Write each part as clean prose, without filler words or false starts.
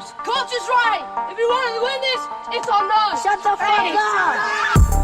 Coach! Coach is right! If you want to win this, it's on us! Shut the fuck up!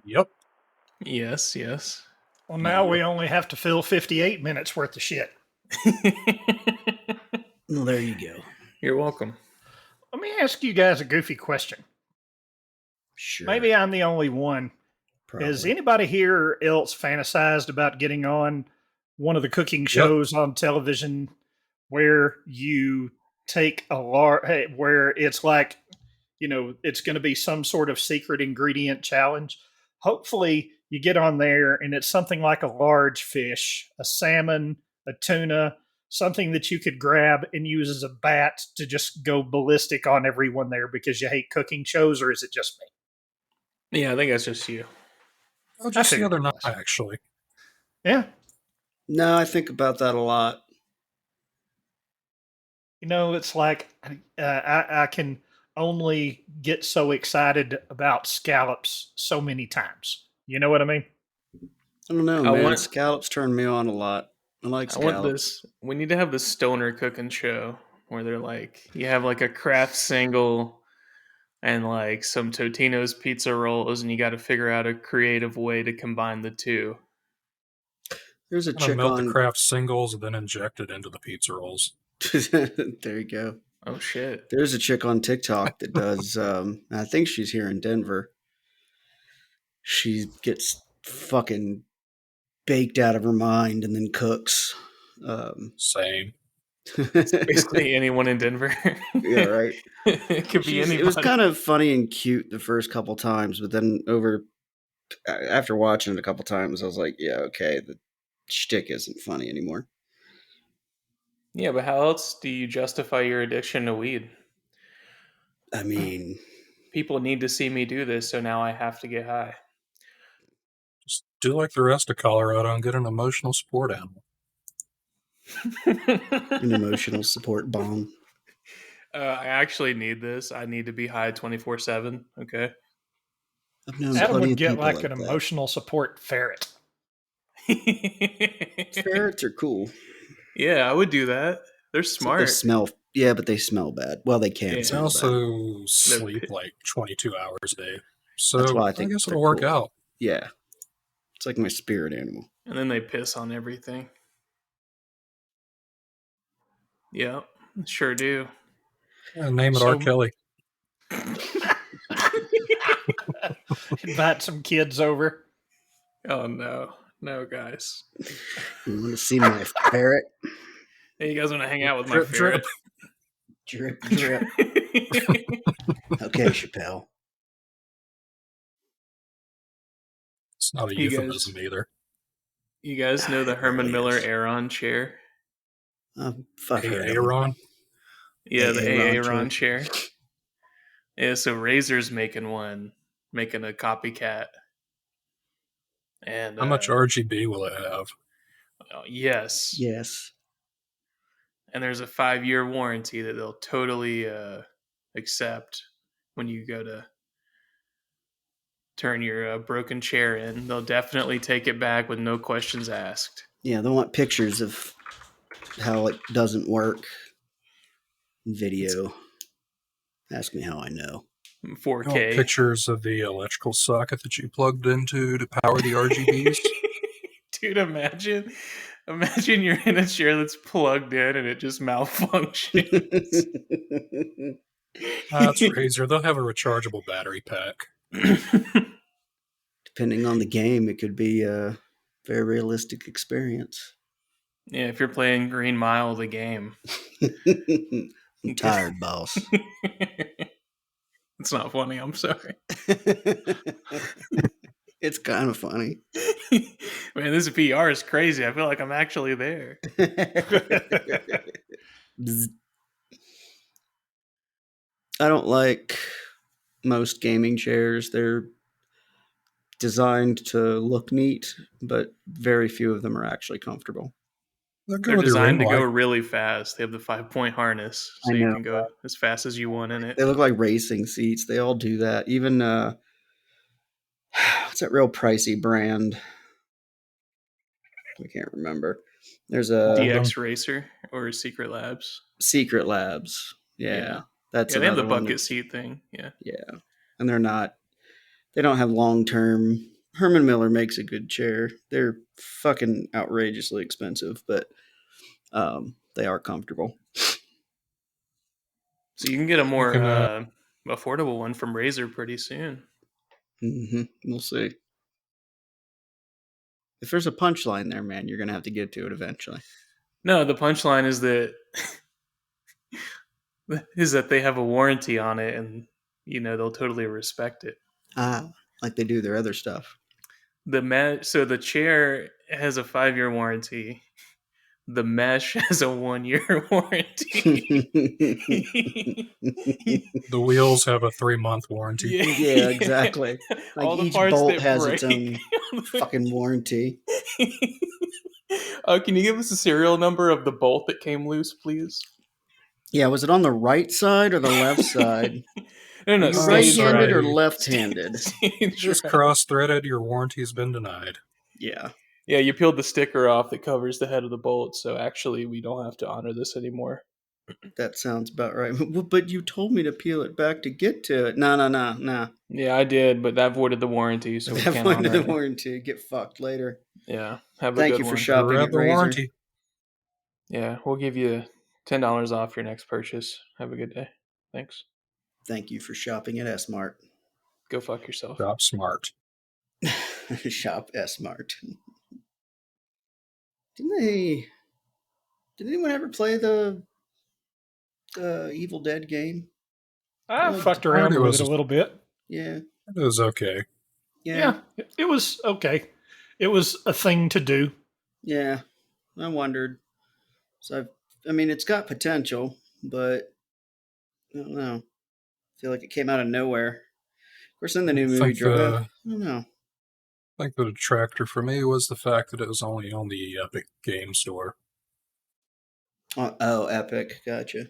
Yep. Yes. Well, now we only have to fill 58 minutes worth of shit. Well, there you go. You're welcome. Let me ask you guys a goofy question. Sure. Maybe I'm the only one. Probably. Has anybody here else fantasized about getting on one of the cooking shows on television where you take where it's like, it's going to be some sort of secret ingredient challenge? Hopefully you get on there and it's something like a large fish, a salmon, a tuna, something that you could grab and use as a bat to just go ballistic on everyone there because you hate cooking shows, or is it just me? Yeah, I think that's just you. Oh, just I the other figured night, it was. actually. Yeah. No, I think about that a lot. It's like I can only get so excited about scallops so many times. You know what I mean? I don't know, I man. want- Scallops turn me on a lot. I like I scallops. want this. We need to have this stoner cooking show where they're like, you have like a craft single and like some Totino's pizza rolls, and you got to figure out a creative way to combine the two. There's a I'm gonna chick melt the on. craft singles and then inject it into the pizza rolls. There you go. Oh shit! There's a chick on TikTok that does. I think she's here in Denver. She gets fucking baked out of her mind and then cooks. Same. Basically, anyone in Denver. Yeah, right. It could be anybody. It was kind of funny and cute the first couple times, but then after watching it a couple times, I was like, yeah, okay, the shtick isn't funny anymore. Yeah, but how else do you justify your addiction to weed? I mean, People need to see me do this, so now I have to get high. Just do like the rest of Colorado and get an emotional support animal. an emotional support bomb. I actually need this. I need to be high 24/7. Okay. I've known Adam plenty would of get people like like an that. emotional support ferret. Ferrets are cool. Yeah, I would do that. They're smart. They smell. Yeah, but they smell bad. Well, they can Yeah. They smell bad. also sleep like 22 hours a day. So That's why I I think guess they're it'll work cool. out. Yeah, it's like my spirit animal. And then they piss on everything. Yep, sure do. Yeah, name it R. Kelly. Invite some kids over. Oh no, no, guys. You want to see my ferret? Hey, you guys want to hang out with my Drip, ferret? Drip, drip. Okay, Chappelle. It's not a You euphemism either. You guys know the Herman Miller Aeron chair? Fuck her. Aaron? Yeah, the Aeron Aeron chair. Yeah, so Razor's making a copycat. And How much RGB will it have? yes. Yes. And there's a 5-year warranty that they'll totally accept when you go to turn your broken chair in. They'll definitely take it back with no questions asked. Yeah, they want pictures of how it doesn't work. Video. Ask me how I know. 4K. Pictures of the electrical socket that you plugged into to power the RGBs. Dude, imagine you're in a chair that's plugged in and it just malfunctions. That's Razer. They'll have a rechargeable battery pack. Depending on the game, it could be a very realistic experience. Yeah, if you're playing Green Mile, the game. I'm tired, boss. It's not funny, I'm sorry. It's kind of funny. Man, this VR is crazy. I feel like I'm actually there. I don't like most gaming chairs. They're designed to look neat, but very few of them are actually comfortable. They're designed to go really fast. They have the 5-point harness, so you can go as fast as you want in it. They look like racing seats. They all do that. Even what's that real pricey brand? I can't remember. There's a DX Racer or Secret Labs. Secret Labs. Yeah. That's they have the bucket seat thing. Yeah. Yeah. And they don't have long-term. Herman Miller makes a good chair. They're fucking outrageously expensive, but they are comfortable. So you can get a more affordable one from Razer pretty soon. Mm-hmm. We'll see. If there's a punchline there, man, you're going to have to get to it eventually. No, the punchline is that they have a warranty on it, and they'll totally respect it. Like they do their other stuff. So the chair has a 5-year warranty. The mesh has a 1-year warranty. The wheels have a 3-month warranty. Yeah, exactly. Like all the each parts bolt that has break. its own fucking warranty. Can you give us the serial number of the bolt that came loose, please? Yeah, was it on the right side or the left side? No, right-handed or left-handed? Just cross-threaded, your warranty's been denied. Yeah. Yeah, you peeled the sticker off that covers the head of the bolt, so actually we don't have to honor this anymore. That sounds about right. But you told me to peel it back to get to it. No. Yeah, I did, but that voided the warranty, so we can't honor it. That voided the warranty. Get fucked later. Yeah. Thank you for shopping at Razer. Warranty. Yeah, we'll give you $10 off your next purchase. Have a good day. Thanks. Thank you for shopping at S-Mart. Go fuck yourself. Shop smart. Shop S-Mart. Did anyone ever play the Evil Dead game? I fucked around with it a little bit. Yeah. It was okay. Yeah, it was okay. It was a thing to do. Yeah, I wondered. So, it's got potential, but I don't know. I feel like it came out of nowhere. Of course, then the new movie dropped. I don't know. I think the detractor for me was the fact that it was only on the Epic Game Store. Oh, Epic. Gotcha.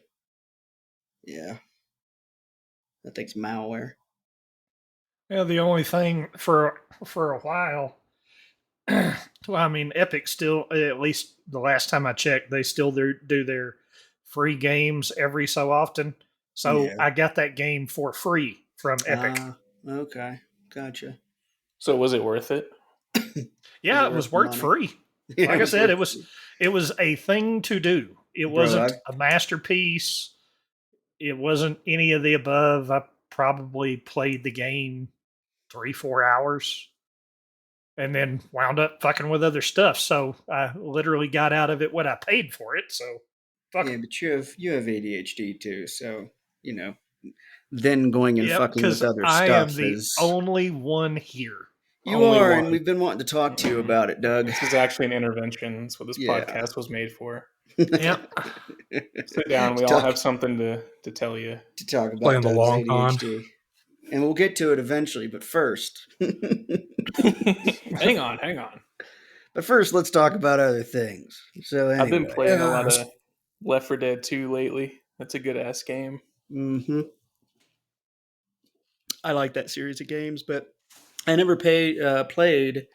Yeah. That thing's malware. Yeah, the only thing for a while, Epic still, at least the last time I checked, they still do their free games every so often. So I got that game for free from Epic. Okay. Gotcha. So was it worth it? Yeah, it was worth free. Like I said, it was a thing to do. It wasn't a masterpiece. It wasn't any of the above. I probably played the game 3-4 hours and then wound up fucking with other stuff. So I literally got out of it what I paid for it. So but you have ADHD too. So, then going and fucking with other stuff. I am the only one here. You are, and we've been wanting to talk to you about it, Doug. This is actually an intervention. That's what this podcast was made for. Yeah. Sit down. We all have something to tell you. To talk about Playing the long con. and we'll get to it eventually. But first, hang on. But first, let's talk about other things. So anyway, I've been playing a lot of Left 4 Dead 2 lately. That's a good ass game. I like that series of games, but I never played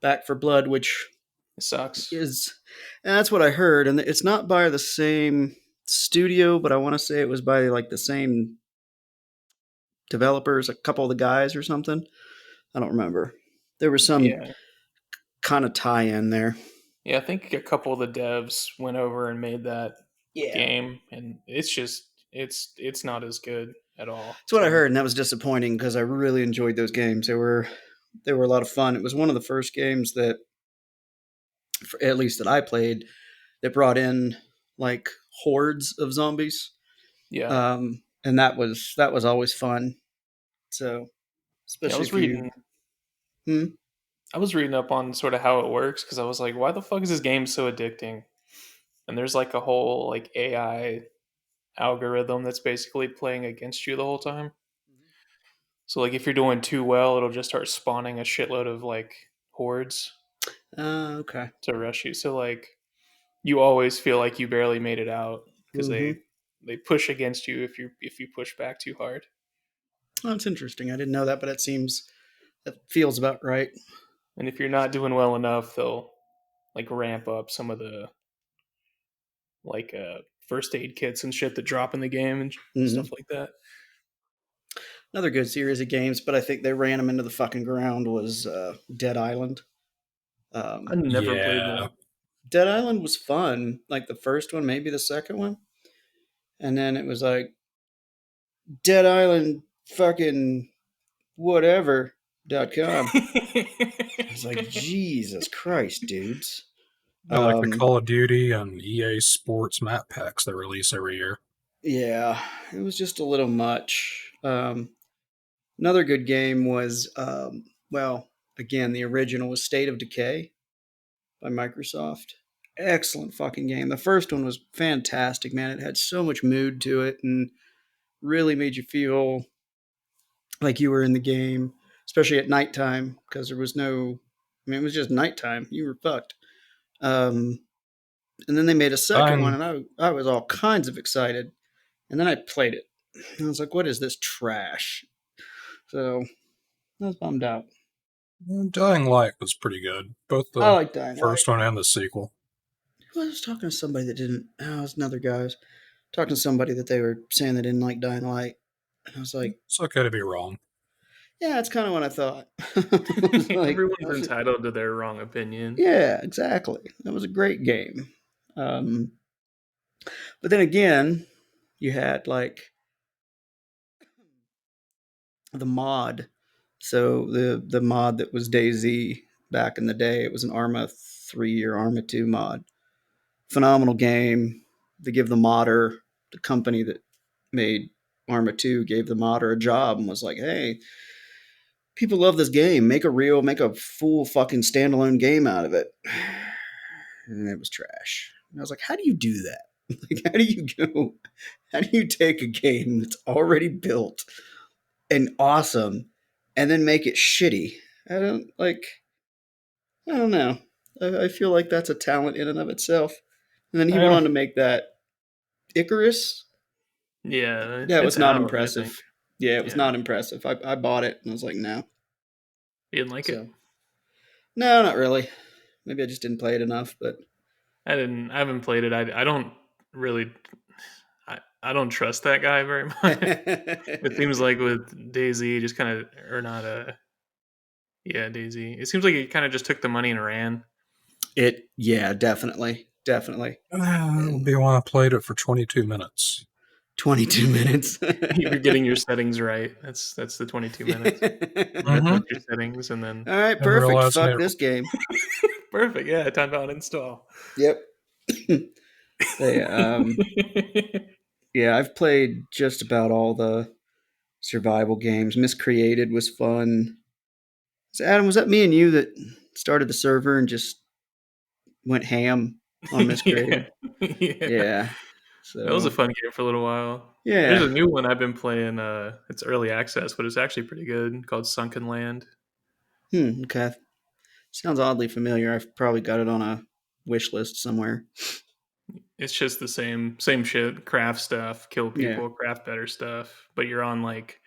Back for Blood, which It sucks. and that's what I heard. And it's not by the same studio, but I want to say it was by like the same developers, a couple of the guys or something. I don't remember. There was some kind of tie-in there. Yeah, I think a couple of the devs went over and made that game, and it's just it's not as good at all. That's what I heard, and that was disappointing because I really enjoyed those games. They were a lot of fun. It was one of the first games that, at least that I played, that brought in like hordes of zombies. Yeah, and that was always fun. So, especially I was reading up on sort of how it works because I was like, why the fuck is this game so addicting? And there's like a whole like AI algorithm that's basically playing against you the whole time. So like if you're doing too well, it'll just start spawning a shitload of like hordes. Okay. To rush you. So like you always feel like you barely made it out because they push against you if you push back too hard. Oh, that's interesting. I didn't know that, but that feels about right. And if you're not doing well enough, they'll like ramp up some of the like first aid kits and shit that drop in the game and stuff like that. Another good series of games, but I think they ran them into the fucking ground was Dead Island. I never played that. Dead Island was fun, like the first one, maybe the second one. And then it was like Dead Island fucking whatever.com. I was like, Jesus Christ, dudes. I like the Call of Duty and EA Sports map packs they release every year. Yeah, it was just a little much. Another good game was, again, the original was State of Decay by Microsoft. Excellent fucking game. The first one was fantastic, man. It had so much mood to it and really made you feel like you were in the game, especially at nighttime, because there was it was just nighttime. You were fucked. And then they made a second one, and I was all kinds of excited. And then I played it. And I was like, what is this trash? So I was bummed out. Dying Light was pretty good. Both the I like Dying first one and the sequel. I was talking to somebody that didn't. Oh, it was another guy. I was talking to somebody that they were saying they didn't like Dying Light. And I was like, it's okay to be wrong. Yeah, that's kind of what I thought. Everyone's entitled to their wrong opinion. Yeah, exactly. That was a great game. But then again, you had like the mod. So the mod that was DayZ back in the day, it was an Arma 3 or Arma 2 mod. Phenomenal game. They give the modder, the company that made Arma 2 gave the modder a job and was like, hey, people love this game. Make a full fucking standalone game out of it. And it was trash. And I was like, how do you do that? Like, how do you take a game that's already built and awesome and then make it shitty? I don't know. I feel like that's a talent in and of itself. And then he went on to make that Icarus. Yeah. Yeah, it was not impressive. Yeah, it was not impressive. I bought it and I was like, no. You didn't like it? No, not really. Maybe I just didn't play it enough, but I haven't played it. I don't really I don't trust that guy very much. It seems like with DayZ just kind of DayZ. It seems like he kind of just took the money and ran. Definitely. You want to play it for 22 minutes. 22 minutes. You're getting your settings right. That's the 22 minutes. Put your settings and then. All right, perfect. Fuck this game. Perfect. Yeah, time to uninstall. Yep. Yeah, I've played just about all the survival games. Miscreated was fun. So Adam, was that me and you that started the server and just went ham on Miscreated? Yeah. So That was a fun game for a little while. yeah. There's a new one I've been playing. It's early access, but it's actually pretty good. Called Sunken Land. Okay. Sounds oddly familiar. I've probably got it on a wish list somewhere. It's just the same shit. Craft stuff, kill Yeah. people, craft better stuff. But you're on like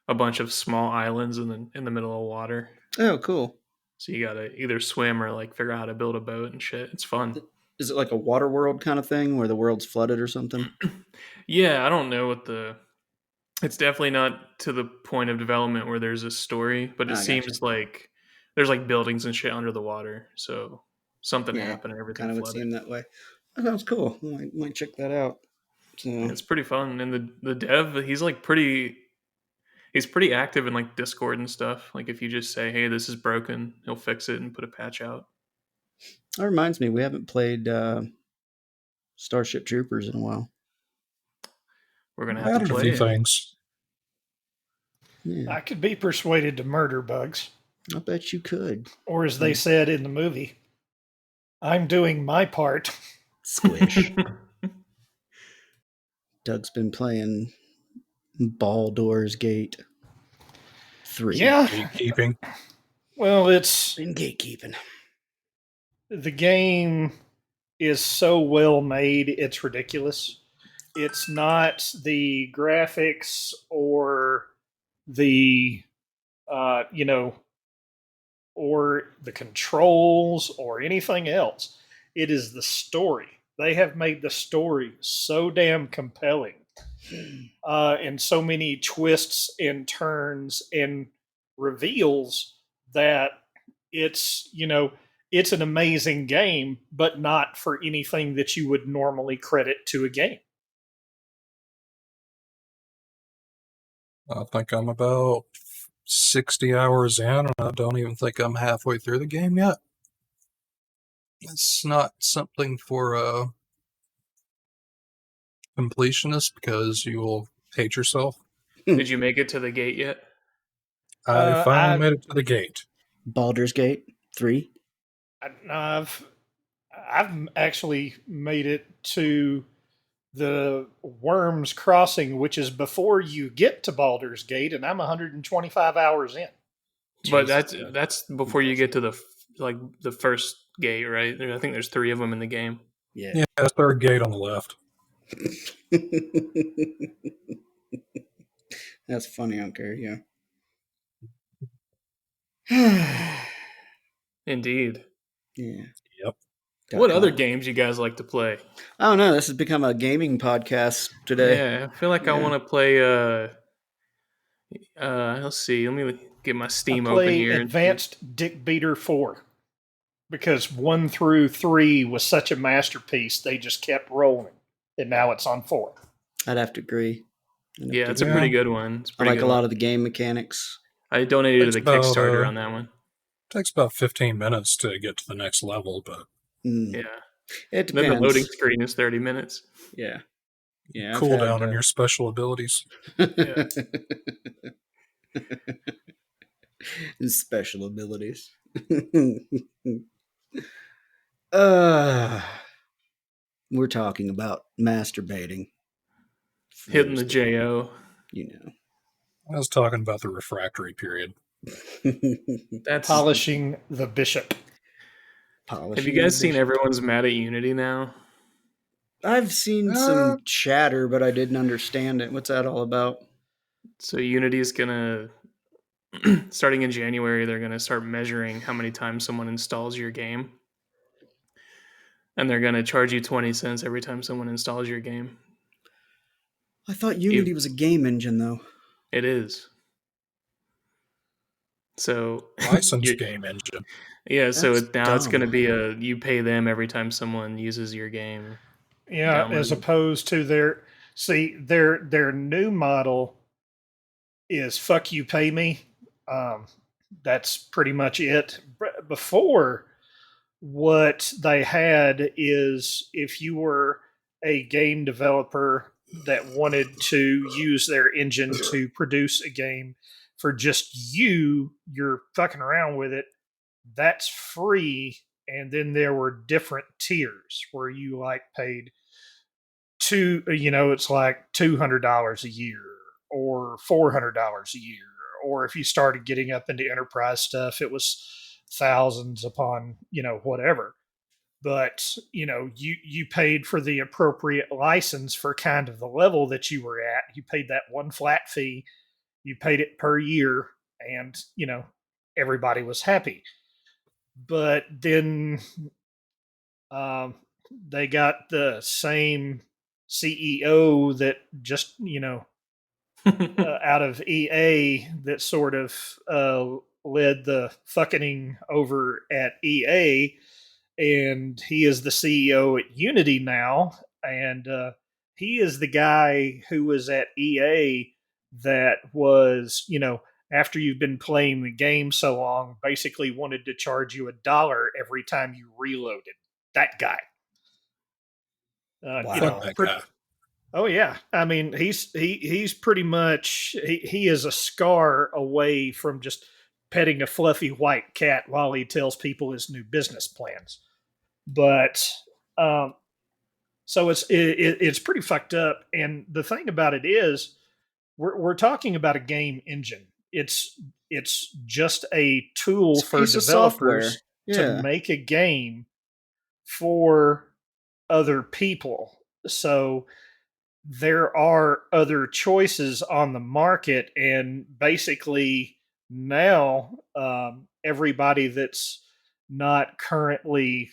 a bunch of small islands in the middle of water. Oh, cool. So you gotta either swim or like figure out how to build a boat and shit. It's fun. Is it like a water world kind of thing where the world's flooded or something? Yeah, I don't know what it's definitely not to the point of development where there's a story, but it I seems gotcha. like there's like buildings and shit under the water. So something Yeah, happened and everything kind of would flooded. seem that way. That sounds cool. I might check that out. So It's pretty fun. And the dev, he's pretty active in like Discord and stuff. Like if you just say, "Hey, this is broken," he'll fix it and put a patch out. that reminds me, we haven't played Starship Troopers in a while. We're gonna I have to added a play few it. things. Yeah, I could be persuaded to murder bugs. I bet you could. Or as they said in the movie, I'm doing my part. Squish. Doug's been playing Baldur's Gate 3. Yeah. Gatekeeping. Well, it's Been gatekeeping. the game is so well made, it's ridiculous. It's not the graphics or the or the controls or anything else. It is the story. They have made the story so damn compelling, and so many twists and turns and reveals that it's an amazing game, but not for anything that you would normally credit to a game. I think I'm about 60 hours in, and I don't even think I'm halfway through the game yet. It's not something for a completionist because you will hate yourself. Did you make it to the gate yet? I finally I- made it to the gate. Baldur's Gate 3. I've actually made it to the Worms Crossing, which is before you get to Baldur's Gate, and I'm 125 hours in. But Jesus. that's before you get to the first gate, right? I think there's 3 of them in the game. Yeah. Yeah, the third gate on the left. That's funny, Uncle. Yeah. Indeed. Yeah. Yep. What other games you guys like to play? I don't know. This has become a gaming podcast today. Yeah, I feel like I Yeah. want to play. Let's see. Let me get my Steam I open play here. Advanced Dick Beater 4 because 1 through 3 was such a masterpiece. They just kept rolling, and now it's on 4. I'd have to agree. Yeah, it's a pretty good one. It's I pretty like good a lot one. of the game mechanics. I donated to the Takes about, Kickstarter on that one. Takes about 15 minutes to get to the next level, but Mm. Yeah. It Then depends. the loading screen is 30 minutes. Yeah. Yeah. I've cool had, down on your special abilities. Yeah. Special abilities. uh, we're talking about masturbating. Hitting the JO. You know. I was talking about the refractory period. That's. Polishing the bishop. Have you guys seen Everyone's Mad at Unity now? I've seen some chatter, but I didn't understand it. What's that all about? So Unity is gonna, starting in January, they're gonna start measuring how many times someone installs your game, and they're gonna charge you 20 cents every time someone installs your game. I thought Unity was a game engine, though. It is. So Licensed game engine. Yeah, so That's now it's dumb. going to be you pay them every time someone uses your game. Yeah, Download as it. opposed to their new model is fuck you, pay me. That's pretty much it. Before, what they had is if you were a game developer that wanted to use their engine to produce a game for just you're fucking around with it, that's free. And then there were different tiers where you like paid it's like $200 a year or $400 a year, or if you started getting up into enterprise stuff, it was thousands upon whatever. But you paid for the appropriate license for kind of the level that you were at. You paid that one flat fee. You paid it per year, and everybody was happy. But then they got the same CEO that just out of EA that sort of led the fucking over at EA, and he is the CEO at Unity now, and he is the guy who was at EA that was after you've been playing the game so long, basically wanted to charge you $1 every time you reloaded. That guy. Fuck that guy. Oh yeah, I mean he's pretty much he is a scar away from just petting a fluffy white cat while he tells people his new business plans. But so it's pretty fucked up. And the thing about it is, we're talking about a game engine. It's just a tool for developers to make a game for other people. So there are other choices on the market, and basically now everybody that's not currently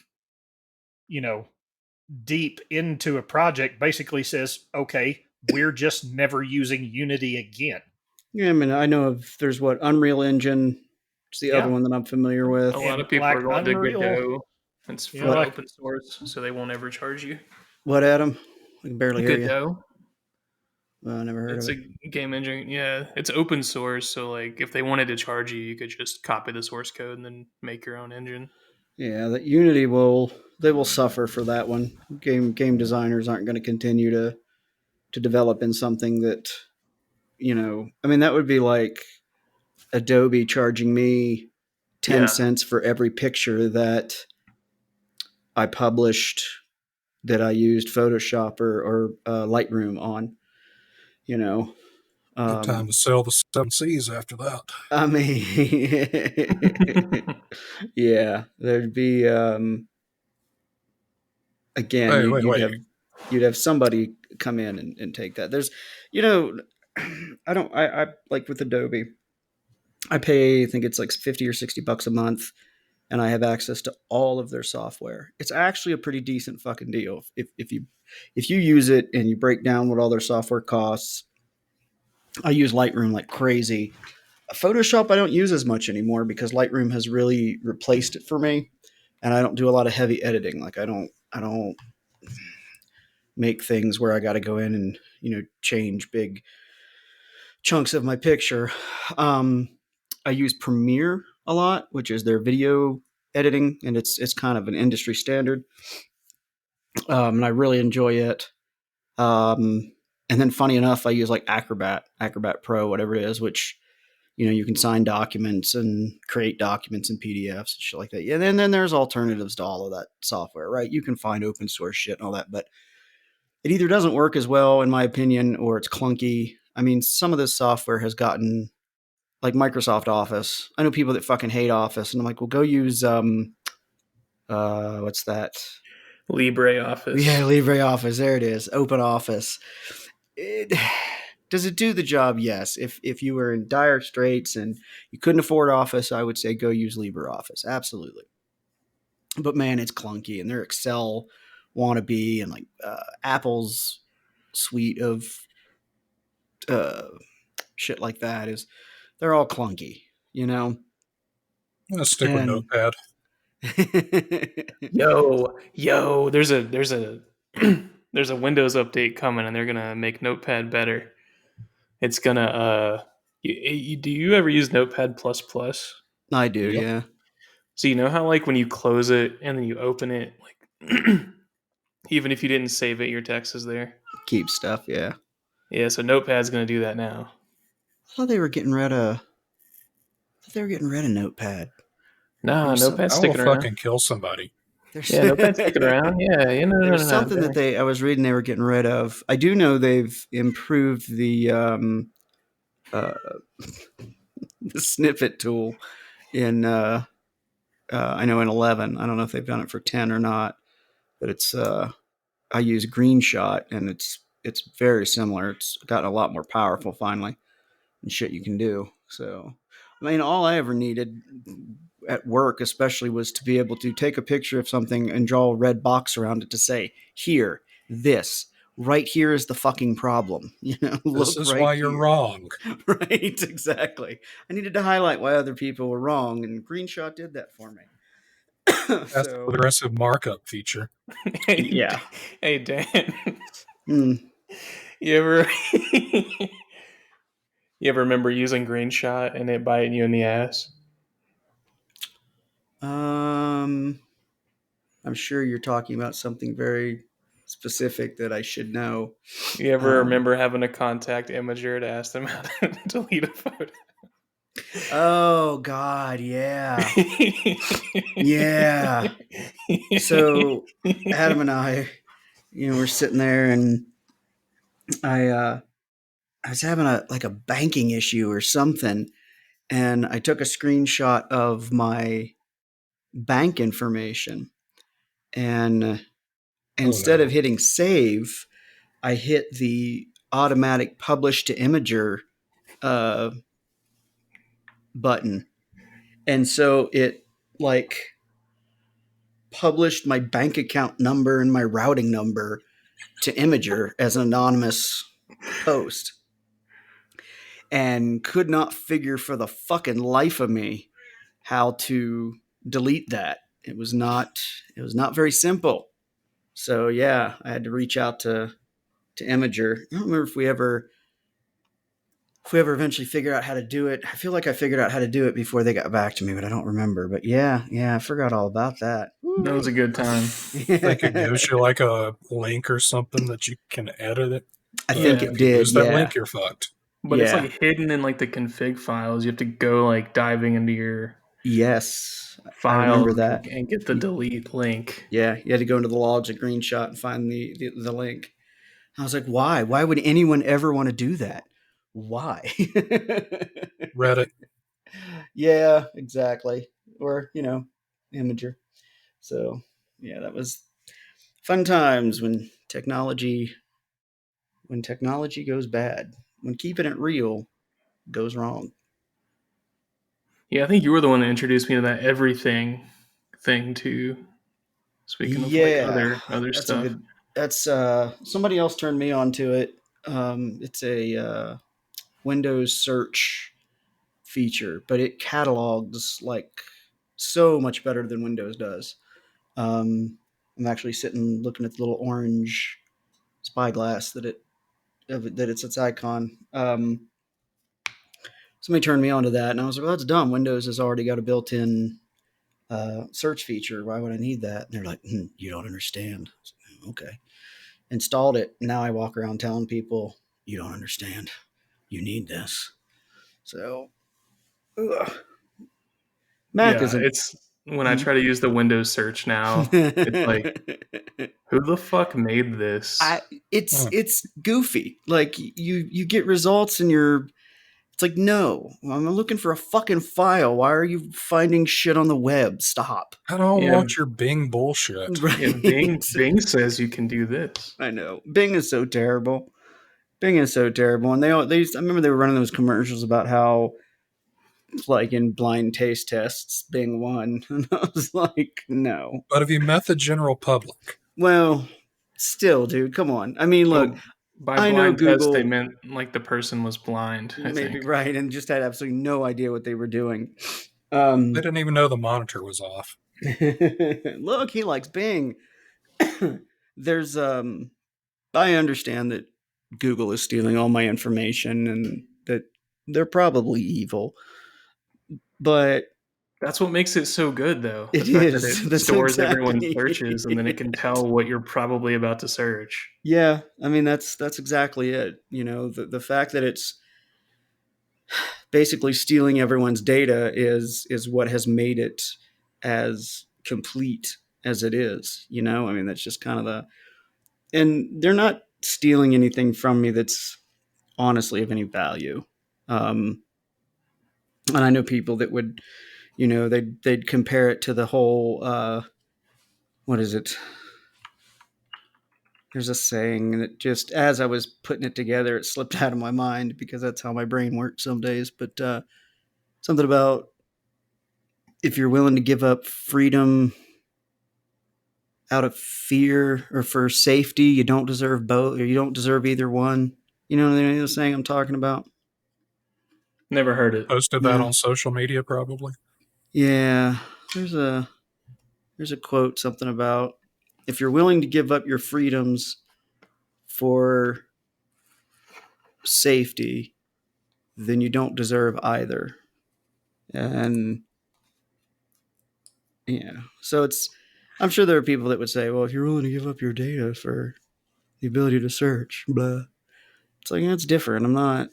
deep into a project basically says, okay, we're just never using Unity again. Yeah, I mean, I know there's Unreal Engine. It's the other one that I'm familiar with. A lot of people are going to Godot. It's for open source, so they won't ever charge you. What, Adam? I can barely hear Godot. you. Well, I never heard of it. It's a game engine. Yeah, it's open source, so like if they wanted to charge you, you could just copy the source code and then make your own engine. Yeah, that Unity will suffer for that one. Game designers aren't going to continue to develop in something that, I mean, that would be like Adobe charging me 10 cents for every picture that I published that I used Photoshop or Lightroom on. Good time to sell the 7 Cs after that. I mean, yeah, there'd be again. You'd have somebody come in and take that. There's, I like with Adobe, I pay, I think it's like $50 or $60 a month, and I have access to all of their software. It's actually a pretty decent fucking deal if you use it and you break down what all their software costs. I use Lightroom like crazy. Photoshop I don't use as much anymore because Lightroom has really replaced it for me, and I don't do a lot of heavy editing. Like I don't make things where I got to go in and change big chunks of my picture. I use Premiere a lot, which is their video editing, and it's kind of an industry standard, and I really enjoy it. And then, funny enough, I use like Acrobat Pro, whatever it is, which you can sign documents and create documents in PDFs and shit like that. Yeah, and then there's alternatives to all of that software, right? You can find open source shit and all that, but it either doesn't work as well, in my opinion, or it's clunky. I mean, some of this software has gotten like Microsoft Office. I know people that fucking hate Office, and I'm like, well, go use what's that? LibreOffice. Yeah, LibreOffice. There it is. Open Office. Does it do the job? Yes. If you were in dire straits and you couldn't afford Office, I would say go use LibreOffice. Absolutely. But man, it's clunky, and their Excel wannabe and like Apple's suite of shit like that they're all clunky, Let's stick with Notepad. Yo, there's a there's a Windows update coming, and they're gonna make Notepad better. It's gonna do you ever use Notepad++? I do, yeah. So you know how like when you close it and then you open it, like even if you didn't save it, your text is there. Keep stuff, yeah. Yeah, so Notepad's gonna do that now. I thought they were getting rid of Notepad. No, Notepad's sticking around. Fucking kill somebody. There's, no point sticking around. Yeah, there's something that I was reading they were getting rid of. I do know they've improved the the snippet tool in I know in 11. I don't know if they've done it for 10 or not, but it's I use Greenshot, and it's very similar. It's gotten a lot more powerful finally, and shit you can do. So, I mean, all I ever needed at work, especially, was to be able to take a picture of something and draw a red box around it to say, "Here, this." Right here is the fucking problem. This is right why you're here. wrong. Right, exactly. I needed to highlight why other people were wrong, and Greenshot did that for me. That's the So, progressive markup feature. yeah. Hey, Dan. Mm. You ever you ever remember using Greenshot and it biting you in the ass? I'm sure you're talking about something very specific that I should know. You ever remember having a contact imager to ask them how to delete a photo? Oh God, yeah. Yeah. So Adam and I, we're sitting there, and I was having a banking issue or something, and I took a screenshot of my bank information, and instead of hitting save, I hit the automatic publish to Imager button, and so it published my bank account number and my routing number to Imager as an anonymous post, and could not figure for the fucking life of me how to delete that. It was not very simple. So yeah, I had to reach out to Imager. I don't remember if we ever eventually figured out how to do it. I feel like I figured out how to do it before they got back to me, but I don't remember. But yeah, I forgot all about that. That was a good time. Think it gives you like a link or something that you can edit it. I think If it you did. lose Yeah. that link, you're fucked. But it's like hidden in like the config files. You have to go like diving into your Yes, file I remember that. and get the delete link. Yeah, you had to go into the logs at Greenshot and find the link. I was like, why? Why would anyone ever want to do that? Why? Reddit. Yeah, exactly. Or, Imager. So, yeah, that was fun times when technology goes bad. When keeping it real goes wrong. Yeah, I think you were the one that introduced me to that everything thing too. Speaking of like other that's stuff. that's somebody else turned me on to it. It's a Windows search feature, but it catalogs like so much better than Windows does. I'm actually sitting looking at the little orange spyglass that it's its icon. Somebody turned me on to that, and I was like, well, that's dumb. Windows has already got a built-in search feature. Why would I need that? And they're like, you don't understand. Like, okay. Installed it. Now I walk around telling people, you don't understand. You need this. So, Mac yeah, isn't. it's when I try to use the Windows search now, it's like, who the fuck made this? It's goofy. Like you get results and it's like, no, I'm looking for a fucking file. Why are you finding shit on the web? Stop. I don't want your Bing bullshit. Right. Yeah, Bing says you can do this. I know. Bing is so terrible. And they used, I remember they were running those commercials about how, like, in blind taste tests, Bing won. And I was like, no. But have you met the general public? Well, still, dude, come on. I mean, look, By I blind know test, Google they meant like the person was blind. I maybe think. right, and just had absolutely no idea what they were doing. They didn't even know the monitor was off. Look, he likes Bing. There's I understand that Google is stealing all my information and that they're probably evil. But That's what makes it so good, though. It is. That it That's stores exactly. everyone's searches, and then it can tell what you're probably about to search. Yeah, I mean that's exactly it. The fact that it's basically stealing everyone's data is what has made it as complete as it is. You know, I mean, that's just kind of and they're not stealing anything from me that's honestly of any value. And I know people that would, they'd compare it to the whole, what is it? There's a saying that just as I was putting it together, it slipped out of my mind because that's how my brain works some days. But something about if you're willing to give up freedom out of fear or for safety, you don't deserve both, or you don't deserve either one. You know the saying I'm talking about? Never heard it. Posted that on social media, probably. Yeah, there's a quote, something about if you're willing to give up your freedoms for safety, then you don't deserve either. And so I'm sure there are people that would say, well, if you're willing to give up your data for the ability to search, blah. It's like, that's different. I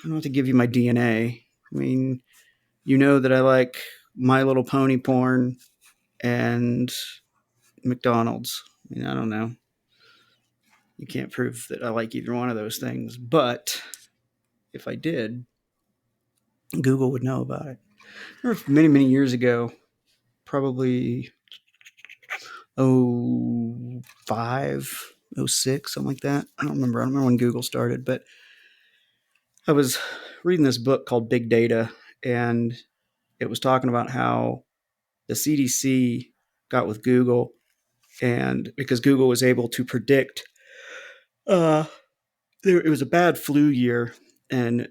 don't have to give you my DNA. I mean, you know that I like My Little Pony porn and McDonald's. I mean, I don't know. You can't prove that I like either one of those things. But if I did, Google would know about it. There were many, many years ago, probably 05, 06, something like that. I don't remember when Google started, but I was reading this book called Big Data, and it was talking about how the CDC got with Google, and because Google was able to predict, it was a bad flu year, and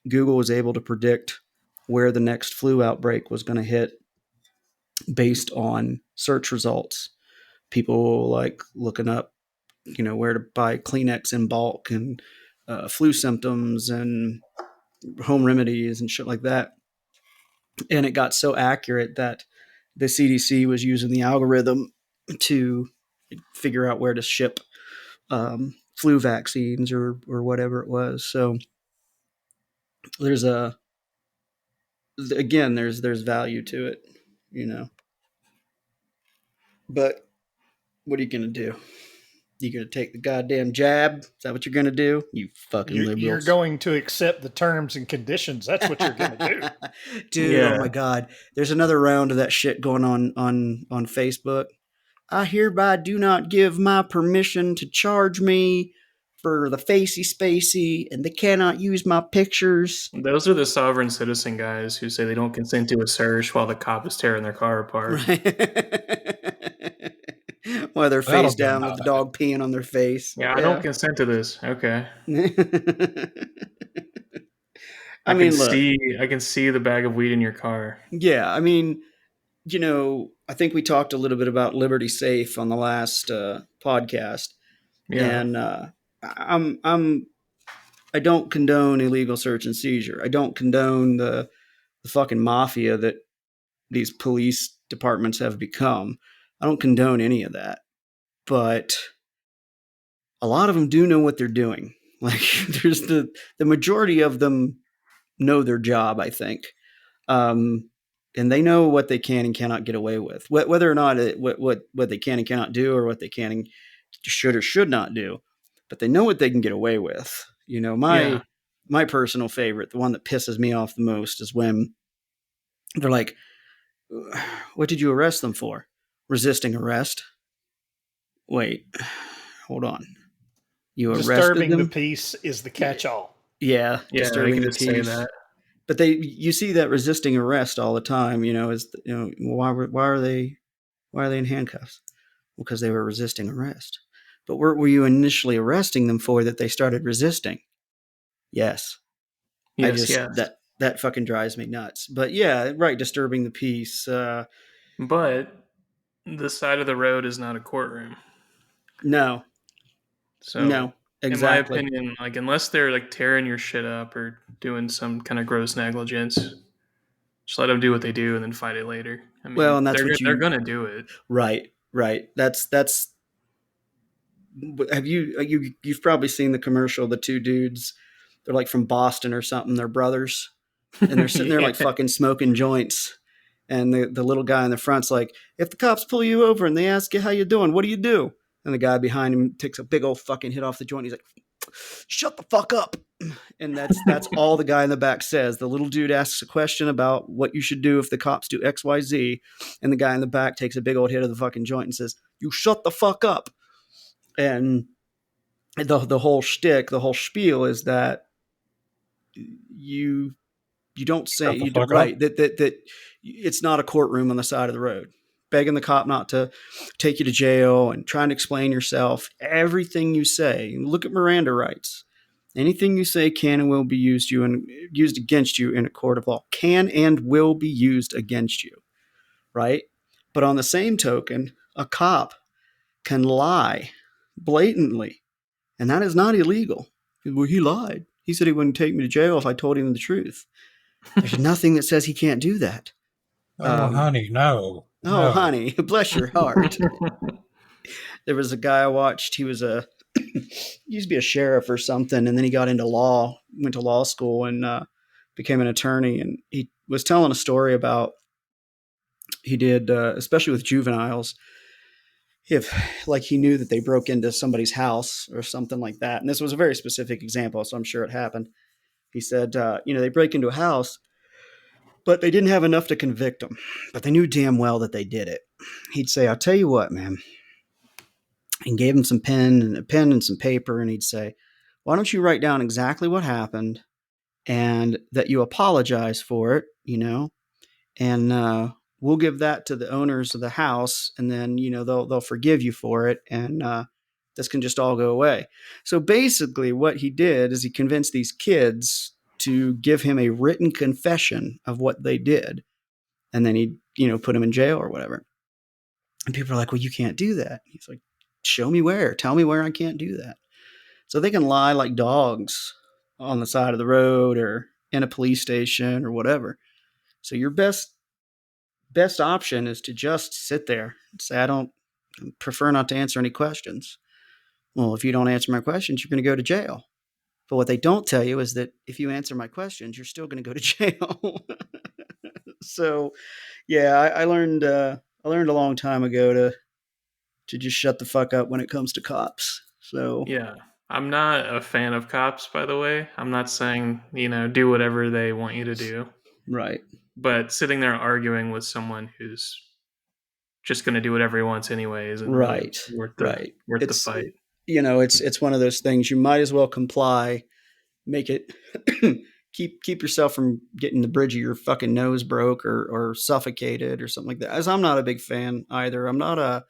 Google was able to predict where the next flu outbreak was going to hit based on search results. People like looking up, where to buy Kleenex in bulk and flu symptoms and home remedies and shit like that. And it got so accurate that the CDC was using the algorithm to figure out where to ship flu vaccines or whatever it was. So there's there's value to it, But what are you gonna do? You gonna take the goddamn jab? Is that what you're gonna do? You fucking liberals. You're going to accept the terms and conditions. That's what you're going to do. Dude, Oh my God. There's another round of that shit going on Facebook. I hereby do not give my permission to charge me for the facey spacey, and they cannot use my pictures. Those are the sovereign citizen guys who say they don't consent to a search while the cop is tearing their car apart. While they're face down with the dog peeing on their face. Yeah, I don't consent to this. Okay. I can see the bag of weed in your car. Yeah, I mean, I think we talked a little bit about Liberty Safe on the last podcast. Yeah. And I don't condone illegal search and seizure. I don't condone the fucking mafia that these police departments have become. I don't condone any of that. But a lot of them do know what they're doing. Like, there's the majority of them know their job, I think. And they know what they can and cannot get away with, whether or not what they can and cannot do, or what they can and should or should not do. But they know what they can get away with. My personal favorite, the one that pisses me off the most, is when they're like, "What did you arrest them for? Resisting arrest? Wait, hold on. You arrested disturbing them? The peace is the catch-all." Yeah, disturbing the peace. That. But you see that resisting arrest all the time. Why are they in handcuffs? Well, because they were resisting arrest. But what were you initially arresting them for that they started resisting? Yes. That fucking drives me nuts. But yeah, right, disturbing the peace. But the side of the road is not a courtroom. No. So no, exactly. In my opinion, like, unless they're like tearing your shit up or doing some kind of gross negligence, just let them do what they do and then fight it later. I mean, well, and that's they're gonna do it. Right. That's. Have you've probably seen the commercial? The two dudes, they're like from Boston or something. They're brothers, and they're sitting there like fucking smoking joints, And the little guy in the front's like, if the cops pull you over and they ask you how you doing, what do you do? And the guy behind him takes a big old fucking hit off the joint. He's like, shut the fuck up. And that's all the guy in the back says. The little dude asks a question about what you should do if the cops do X, Y, Z. And the guy in the back takes a big old hit of the fucking joint and says, you shut the fuck up. And the whole shtick, the whole spiel is that you don't say you do, right that it's not a courtroom on the side of the road begging the cop not to take you to jail and trying to explain yourself. Everything you say, look at Miranda rights. Anything you say can and will be used against you in a court of law. Can and will be used against you, right? But on the same token, a cop can lie blatantly, and that is not illegal. Well, he lied. He said he wouldn't take me to jail if I told him the truth. There's nothing that says he can't do that. Oh, honey, no. Oh, no. honey, bless your heart. There was a guy I watched. He was he used to be a sheriff or something, and then he got into law, went to law school, and became an attorney. And he was telling a story about he did, especially with juveniles, if like he knew that they broke into somebody's house or something like that. And this was a very specific example, so I'm sure it happened. He said, they break into a house, but they didn't have enough to convict them. But they knew damn well that they did it. He'd say, I'll tell you what, man. And gave him some pen and some paper, and he'd say, why don't you write down exactly what happened and that you apologize for it, and we'll give that to the owners of the house, and then, they'll forgive you for it, and this can just all go away. So basically what he did is he convinced these kids to give him a written confession of what they did. And then he'd, put them in jail or whatever. And people are like, well, you can't do that. He's like, show me where. Tell me where I can't do that. So they can lie like dogs on the side of the road or in a police station or whatever. So your best option is to just sit there and say, I prefer not to answer any questions. Well, if you don't answer my questions, you're going to go to jail. But what they don't tell you is that if you answer my questions, you're still going to go to jail. So, yeah, I learned a long time ago to just shut the fuck up when it comes to cops. So yeah, I'm not a fan of cops, by the way. I'm not saying, do whatever they want you to do. Right. But sitting there arguing with someone who's just going to do whatever he wants anyway isn't right. really worth the fight. It's one of those things. You might as well comply, make it keep yourself from getting the bridge of your fucking nose broke or suffocated or something like that. As I'm not a big fan either. I'm not an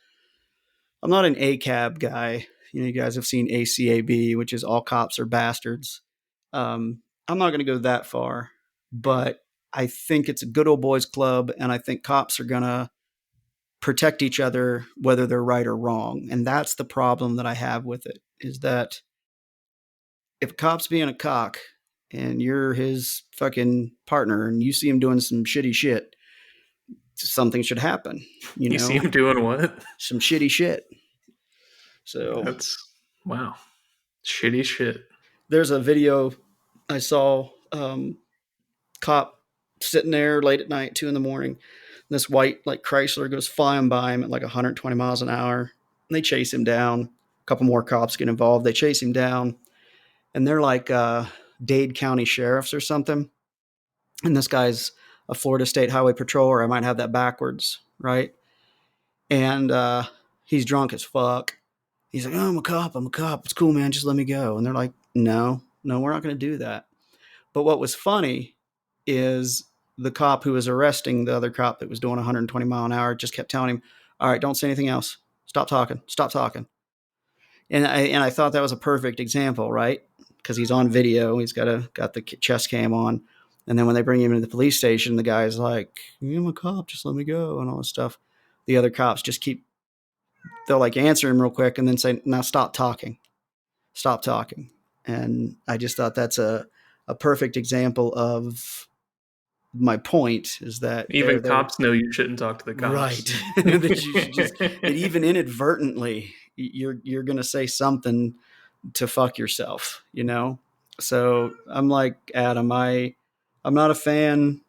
ACAB guy. You guys have seen ACAB, which is all cops are bastards. I'm not going to go that far, but I think it's a good old boys club, and I think cops are going to protect each other whether they're right or wrong. And that's the problem that I have with it, is that if a cop's being a cock and you're his fucking partner and you see him doing some shitty shit, something should happen. You see him doing what? Some shitty shit. So that's wow. Shitty shit. There's a video I saw, cop sitting there late at night, 2 a.m. This white like Chrysler goes flying by him at like 120 miles an hour. And they chase him down. A couple more cops get involved. They chase him down, and they're like Dade County sheriffs or something. And this guy's a Florida State Highway Patrol, or I might have that backwards, right? And he's drunk as fuck. He's like, oh, I'm a cop. It's cool, man. Just let me go. And they're like, no, we're not going to do that. But what was funny is the cop who was arresting the other cop that was doing 120 mile an hour just kept telling him, all right, don't say anything else. Stop talking. And I thought that was a perfect example, right? Because he's on video. He's got the chest cam on. And then when they bring him into the police station, the guy's like, I'm a cop, just let me go, and all this stuff. The other cops just they'll like answer him real quick and then say, now stop talking. And I just thought that's a perfect example of my point, is that even cops know you shouldn't talk to the cops. Right. that even inadvertently you're going to say something to fuck yourself, So I'm like Adam, I'm not a fan.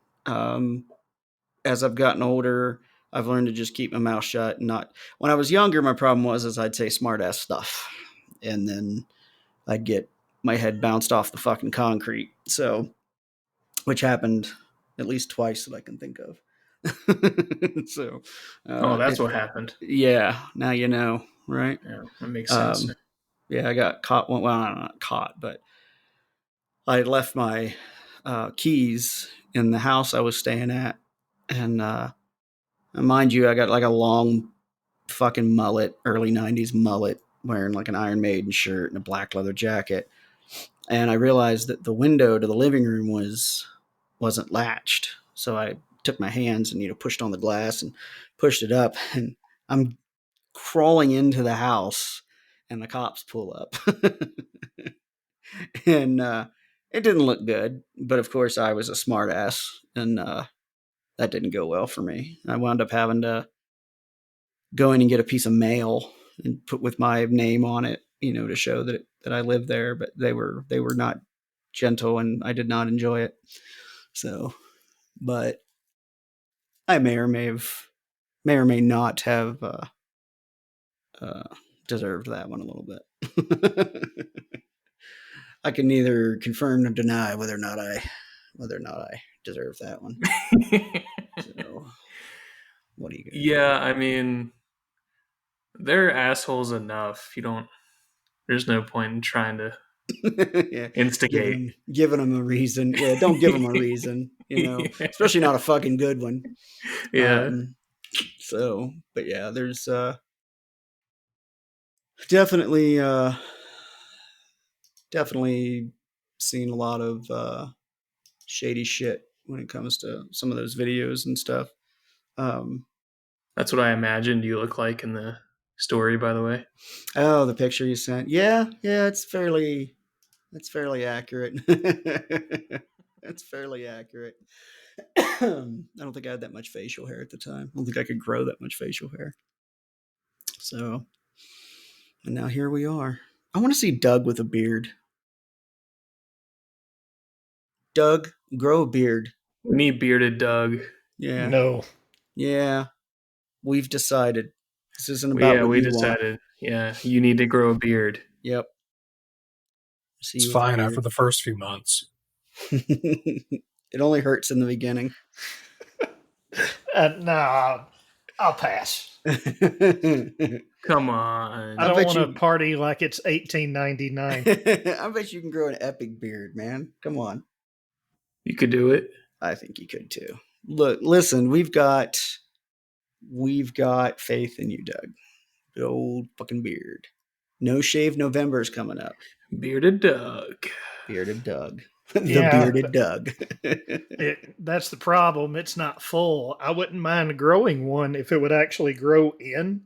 as I've gotten older, I've learned to just keep my mouth shut and not. When I was younger, my problem was I'd say smart ass stuff, and then I'd get my head bounced off the fucking concrete. So, which happened at least twice that I can think of. So, that's what happened. Yeah, now you know, right? Yeah, that makes sense. Yeah, I got caught. Well, not caught, but I left my keys in the house I was staying at, and mind you, I got like a long fucking mullet, early '90s mullet, wearing like an Iron Maiden shirt and a black leather jacket, and I realized that the window to the living room wasn't latched, so I took my hands and pushed on the glass and pushed it up, and I'm crawling into the house, and the cops pull up. And it didn't look good, but of course I was a smart ass, and that didn't go well for me. I wound up having to go in and get a piece of mail and put with my name on it, to show that I lived there. But they were not gentle, and I did not enjoy it. So, but I may or may not have deserved that one a little bit. I can neither confirm nor deny whether or not I deserve that one. So, what are you gonna do? Yeah, I mean, they're assholes enough. There's no point in trying to Yeah, instigate. giving them a reason. Yeah, don't give them a reason. Yeah. Especially not a fucking good one. Yeah. So, but yeah, there's definitely seen a lot of shady shit when it comes to some of those videos and stuff. That's what I imagined you look like in the story, by the way. Oh, the picture you sent. Yeah, it's fairly accurate. It's fairly accurate. I don't think I had that much facial hair at the time. I don't think I could grow that much facial hair. So, and now here we are. I want to see Doug with a beard. Doug, grow a beard. We need bearded Doug. Yeah. No. Yeah. We've decided. This isn't about what we you decided. want. Yeah, you need to grow a beard. Yep. It's fine after the first few months. It only hurts in the beginning. No, I'll pass. Come on. I don't want to party like it's 1899. I bet you can grow an epic beard, man. Come on. You could do it. I think you could too. Look, listen, we've got faith in you, Doug. Good old fucking beard. No Shave November is coming up. Bearded Doug. Bearded Doug. Bearded Doug. That's the problem. It's not full. I wouldn't mind growing one if it would actually grow in.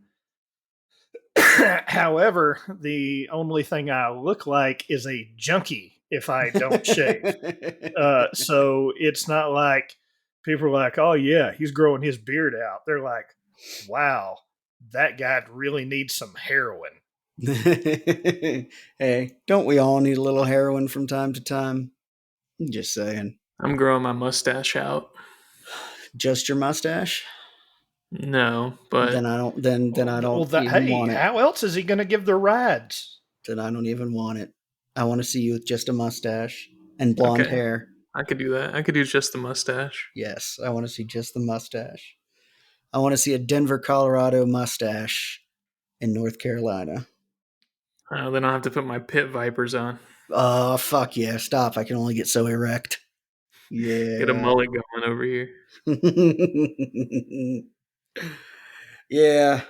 However, the only thing I look like is a junkie if I don't shave. So it's not like people are like, oh, yeah, he's growing his beard out. They're like, wow, that guy really needs some heroin. Hey, don't we all need a little heroin from time to time? I'm just saying. I'm growing my mustache out. Just your mustache? No, but then I don't. Then I don't want it. How else is he going to give the rides? Then I don't even want it. I want to see you with just a mustache and blonde hair. I could do that. I could do just the mustache. Yes, I want to see just the mustache. I want to see a Denver, Colorado mustache in North Carolina. Then I'll have to put my pit vipers on. Oh, fuck yeah. Stop. I can only get so erect. Yeah. Get a mullet going over here. Yeah.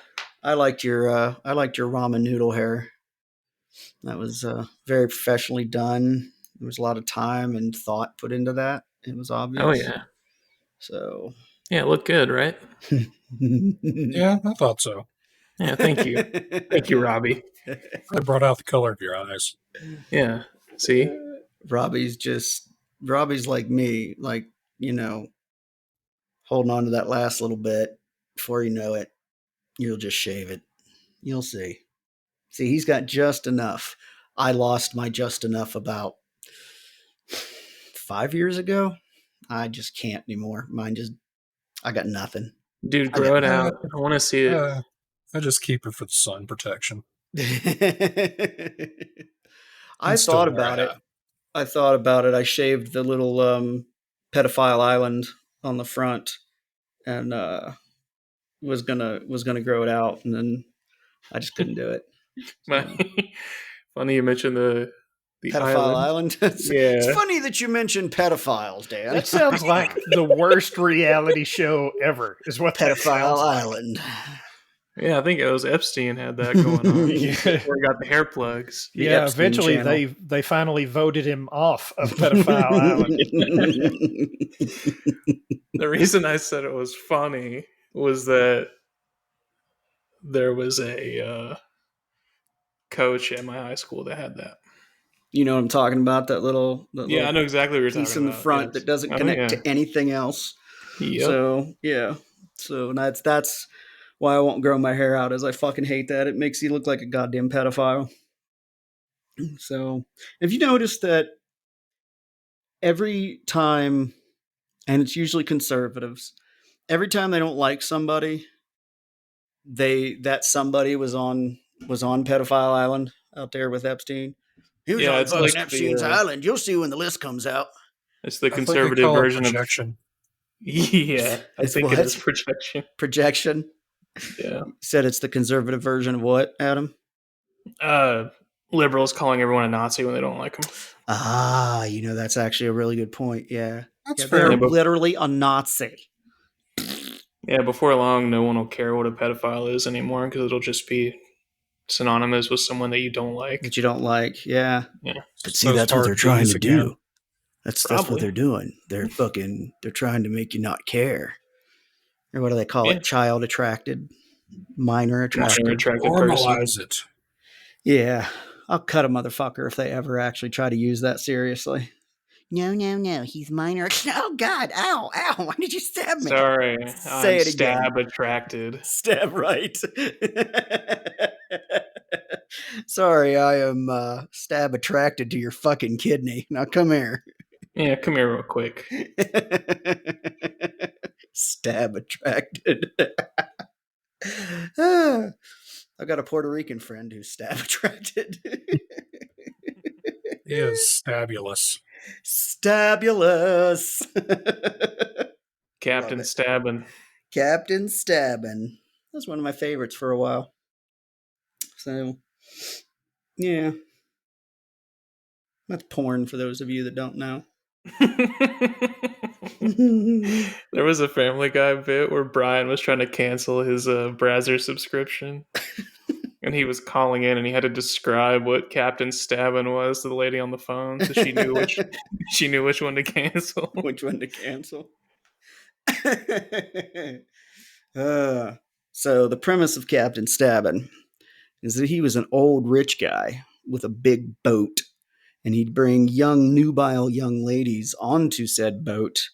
I liked your ramen noodle hair. That was very professionally done. There was a lot of time and thought put into that. It was obvious. Oh, yeah. So. Yeah, it looked good, right? Yeah, I thought so. Yeah, thank you. Thank you, Robbie. I brought out the color of your eyes. Yeah. See? Robbie's like me, like, holding on to that last little bit. Before you know it, you'll just shave it. You'll see. See, he's got just enough. I lost my just enough about 5 years ago. I just can't anymore. Mine just I got nothing. Dude, grow it out. I want to see it. I just keep it for the sun protection. I thought about it. I shaved the little pedophile island on the front, and was gonna grow it out, and then I just couldn't do it. Funny you mentioned the Pedophile island. It's Yeah. funny that you mentioned pedophiles, Dan. That sounds like the worst reality show ever. Is what that Pedophile sounds like. island. Yeah, I think it was Epstein had that going on. Yeah. Before he got the hair plugs. The Yeah, Epstein eventually channel. they finally voted him off of Pedophile Island. The reason I said it was funny was that there was a coach at my high school that had that. You know what I'm talking about? That little Yeah, I know exactly what you're piece talking in the about. front yes. that doesn't Oh, connect yeah. to anything else. Yep. So yeah. So that's why I won't grow my hair out, as I fucking hate that. It makes you look like a goddamn pedophile. So have you noticed that every time, and it's usually conservatives, every time they don't like somebody, that somebody was on Pedophile Island out there with Epstein. He was Yeah, on it's fucking like Epstein's the, Island. You'll see when the list comes out. it's the I think they conservative call it version of projection. yeah. I It's think what? it is projection. Projection. Yeah. You said it's the conservative version of what, Adam? Liberals calling everyone a Nazi when they don't like them. Ah, that's actually a really good point. Yeah. That's Yeah, fair. they're Yeah, but- literally a Nazi. Yeah, before long, no one will care what a pedophile is anymore because it'll just be synonymous with someone that you don't like. That you don't like. Yeah. Yeah. But see, that's what they're trying to do. That's Probably. what they're doing. They're trying to make you not care. Or what do they call Yeah. it? Child attracted, minor attracted. Minor attracted person. Normalize it. Yeah. I'll cut a motherfucker if they ever actually try to use that seriously. No. He's minor. Oh, God. Ow. Why did you stab me? Sorry, Say I'm it again. stab attracted. Stab right. Sorry, I am stab attracted to your fucking kidney. Now come here. Yeah, come here real quick. Stab attracted. I got a Puerto Rican friend who's stab attracted. He is stabulous. Stabulous. Captain Love it. Stabbing. Captain Stabbin'. That was one of my favorites for a while. So, yeah. That's porn for those of you that don't know. There was a Family Guy bit where Brian was trying to cancel his browser subscription. And he was calling in and he had to describe what Captain Stabbin' was to the lady on the phone so she knew which one to cancel. Which one to cancel? So the premise of Captain Stabbin' is that he was an old rich guy with a big boat, and he'd bring nubile young ladies onto said boat,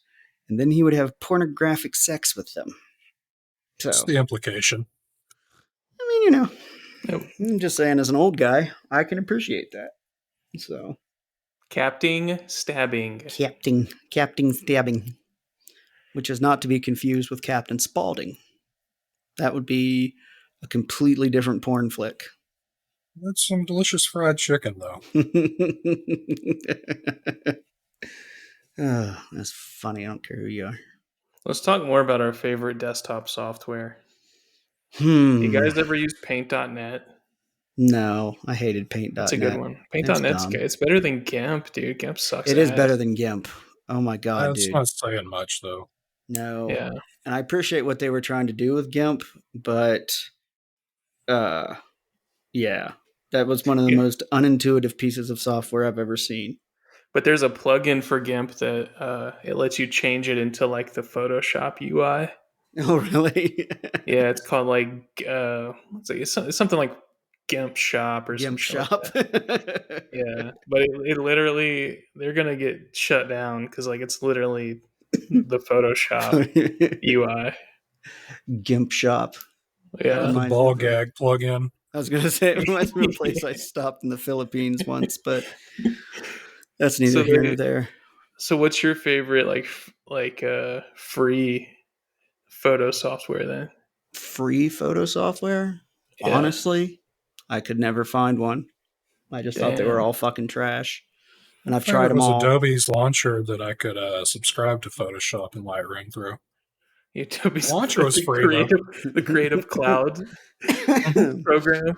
and then he would have pornographic sex with them. So, That's the implication. I mean, I'm just saying, as an old guy, I can appreciate that. So, Captain Stabbing. Captain Stabbing, which is not to be confused with Captain Spaulding. That would be a completely different porn flick. That's some delicious fried chicken, though. Oh, that's funny. I don't care who you are. Let's talk more about our favorite desktop software. You guys ever use Paint.net? No, I hated Paint.net. That's a good one. It's Paint.net's dumb. good. It's better than GIMP, dude. GIMP sucks. It is ass. better than GIMP. Oh my god, That's dude. not saying much, though. No. Yeah. And I appreciate what they were trying to do with GIMP, but yeah. That was one of the most unintuitive pieces of software I've ever seen. But there's a plugin for GIMP that it lets you change it into like the Photoshop UI. Oh, really? Yeah, it's called like it's something like Gimpshop or some shit Gimpshop. like that. Yeah, but it literally they're gonna get shut down because like it's literally the Photoshop UI. Gimpshop. Yeah, The Reminds ball me of gag plug-in. I was going to say, it reminds me of a place I stopped in the Philippines once, but that's neither here nor there. So, what's your favorite like free photo software then? Free photo software? Yeah. Honestly, I could never find one. I just thought they were Damn. all fucking trash. And I've I thought tried it them was all. Adobe's launcher that I could subscribe to Photoshop and Lightroom through. Adobe's Launcher was the free, though. the creative cloud program.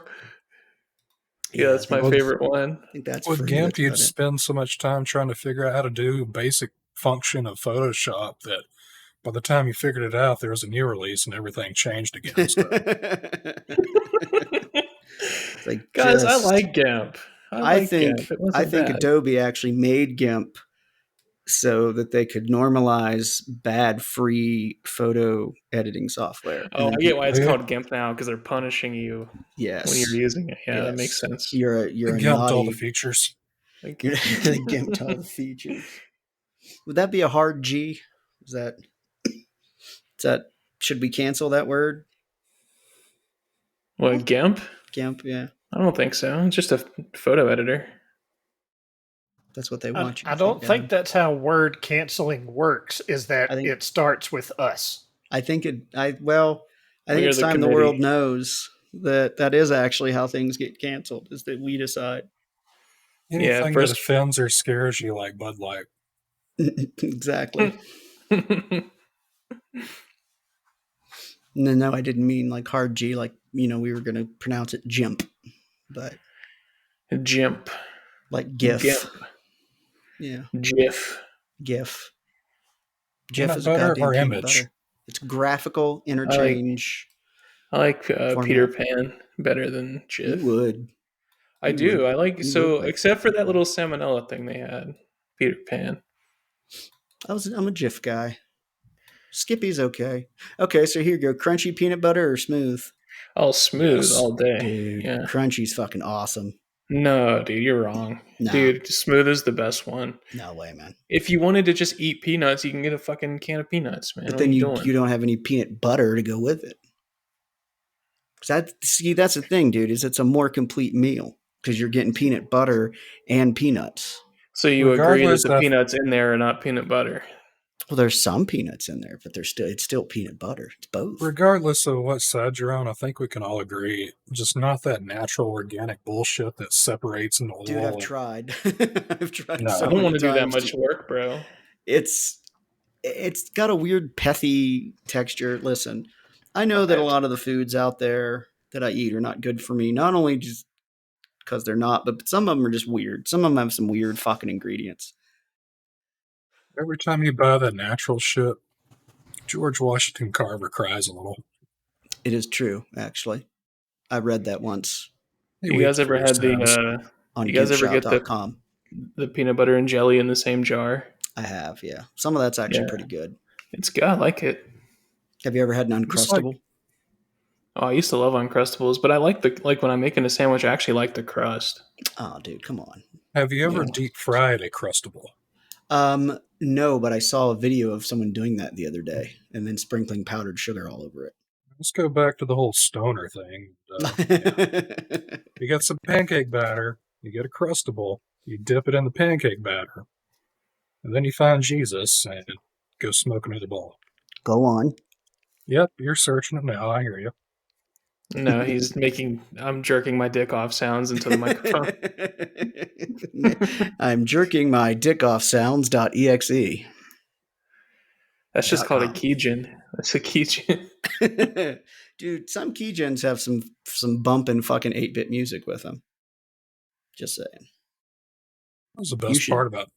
Yeah, that's my Well, favorite one. I think that's With free. GIMP, That's you'd about it. spend so much time trying to figure out how to do basic function of Photoshop that by the time you figured it out, there was a new release and everything changed again. So It's like Guys, I just- like GIMP. I like think GIMP. It wasn't bad. Adobe actually made GIMP so that they could normalize bad free photo editing software. Oh, I get why it's called GIMP now, because they're punishing you Yes, when you're using it. Yeah, that Yes. makes sense. You're a GIMPed all naughty. the features. Like, You're GIMPed all the features. Would that be a hard G? Is that? Should we cancel that word? what, GIMP? GIMP, yeah. I don't think so. It's just a photo editor. That's what they want you I to don't think Adam. that's how word canceling works. Is that I think- it starts with us? I think We it's are the time the committee. world knows that is actually how things get canceled, is that we decide. Anything first- that offends or scares you, like Bud Light. Exactly. No, I didn't mean like hard G, like, we were going to pronounce it GIMP, but GIMP. like GIF. GIMP. Yeah, GIF. GIF. GIF Peanut is a butter goddamn or peanut image? butter. It's graphical interchange. I like Format. Peter Pan better than GIF. You would. I You do. would. I like, You so, would like except for that little salmonella thing they had. Peter Pan. I'm a GIF guy. Skippy's okay. Okay, so here you go. Crunchy peanut butter or smooth? All smooth Yes. all day. Dude, Yeah. crunchy's fucking awesome. No, dude, you're wrong. No. Dude, smooth is the best one. No way, man. If you wanted to just eat peanuts, you can get a fucking can of peanuts, man. But What then are you doing? don't have any peanut butter to go with it. That's the thing, dude, is it's a more complete meal because you're getting peanut butter and peanuts. So you agree that Regardless the of- peanuts in there are not peanut butter? Well, there's some peanuts in there, but it's still peanut butter. It's both. Regardless of what side you're on, I think we can all agree, just not that natural organic bullshit that separates into Dude, I've oil. tried. I've tried No. so I don't many want to do that times much work, bro. It's got a weird pethy texture. Listen, I know that a lot of the foods out there that I eat are not good for me. Not only just because they're not, but some of them are just weird. Some of them have some weird fucking ingredients. Every time you buy that natural shit, George Washington Carver cries a little. It is true, actually. I read that once He You guys weeps ever for his had sins. on You guys ever get Gimpshop.com. the peanut butter and jelly in the same jar? I have, yeah. Some of that's actually Yeah. pretty good. It's good. I like it. Have you ever had an It's like- Uncrustable? Oh, I used to love Uncrustables, but I like when I'm making a sandwich, I actually like the crust. Oh, dude, come on. Have you ever Yeah. deep fried a Crustable? No, but I saw a video of someone doing that the other day and then sprinkling powdered sugar all over Let's go back to the whole stoner thing. it. You get some pancake batter, you get a Crustable, you dip it in the pancake batter, and then you find Jesus and go smoke another bowl. Go on. Yep, you're searching it now. I hear you. No, I'm jerking my dick off sounds into the microphone. I'm jerking my dick off sounds.exe. That's just called a .com. keygen. That's a keygen. Dude, some keygens have some bumping fucking 8-bit music with them. Just saying. That was the You best should- part about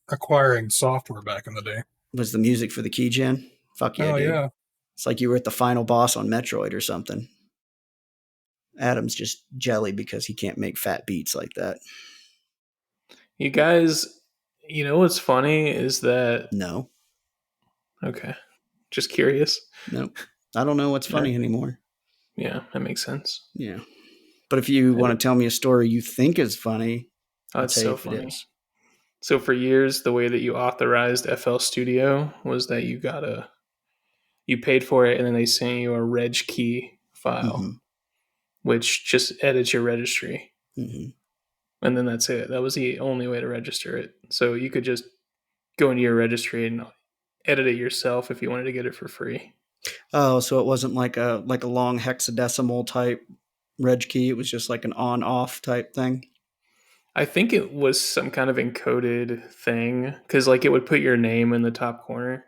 acquiring software back in the day. Was the music for the keygen? Fuck yeah, Oh, dude. yeah. It's like you were at the final boss on Metroid or something. Adam's just jelly because he can't make fat beats like that. You guys, you know what's funny is that No. okay. Just curious. Nope. I don't know what's funny anymore. Yeah, that makes sense. Yeah. But if you want to tell me a story you think is funny, Oh, I'll it's tell you so if it funny. is. So for years, the way that you authorized FL Studio was that you paid for it and then they sent you a reg key file, Mhm. which just edits your registry. Mhm. And then that's it. That was the only way to register it. So you could just go into your registry and edit it yourself if you wanted to get it for free. Oh, so it wasn't like a long hexadecimal type reg key. It was just like an on-off type thing. I think it was some kind of encoded thing because like it would put your name in the top corner.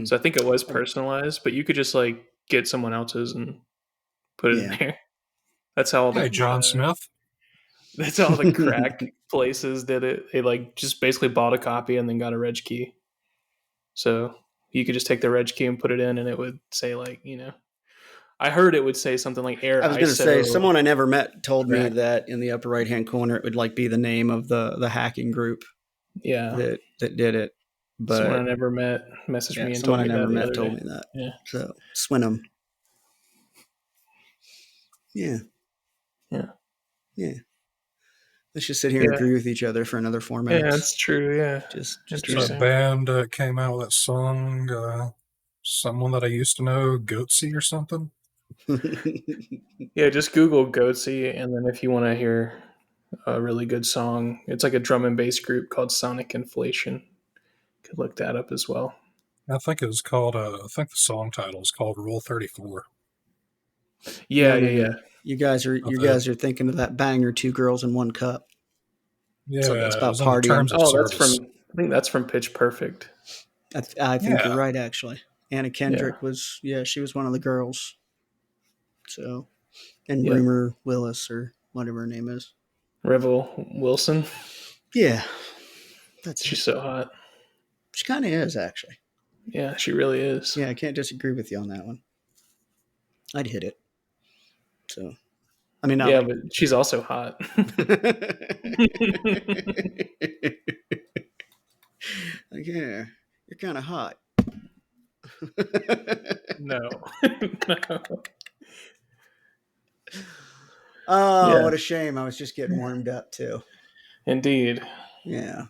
So I think it was personalized, but you could just like get someone else's and put it in there. That's how all the John Smith. That's how the crack places did it. They like just basically bought a copy and then got a reg key. So you could just take the reg key and put it in, and it would say like, I heard it would say something like error. I was going to say, someone I never met told me that in the upper right hand corner it would like be the name of the hacking group. Yeah, that did it. But someone I never met messaged me and someone told me I never that met told me that. Yeah. So Swinham. Yeah. Let's just sit here and agree with each other for another 4 minutes. Yeah, that's true. Yeah, just a band came out with that song. Someone that I used to know, Goatsy or something. Yeah, just Google Goatsy, and then if you want to hear a really good song, it's like a drum and bass group called Sonic Inflation. You could look that up as well. I think it was called. I think the song title is called Rule 34. Yeah. You guys are thinking of that banger, Two Girls in One Cup. Yeah, so that's about partying. I think that's from Pitch Perfect. I think you're right, actually. Anna Kendrick was she was one of the girls. So, and Rumor Willis or whatever her name is. Revel Wilson. Yeah, she's so hot. She kind of is, actually. Yeah, she really is. Yeah, I can't disagree with you on that one. I'd hit it. So, I mean, but she's also hot. Like, yeah, you're kind of hot. No. Oh, what a shame. I was just getting warmed up, too. Indeed. Yeah.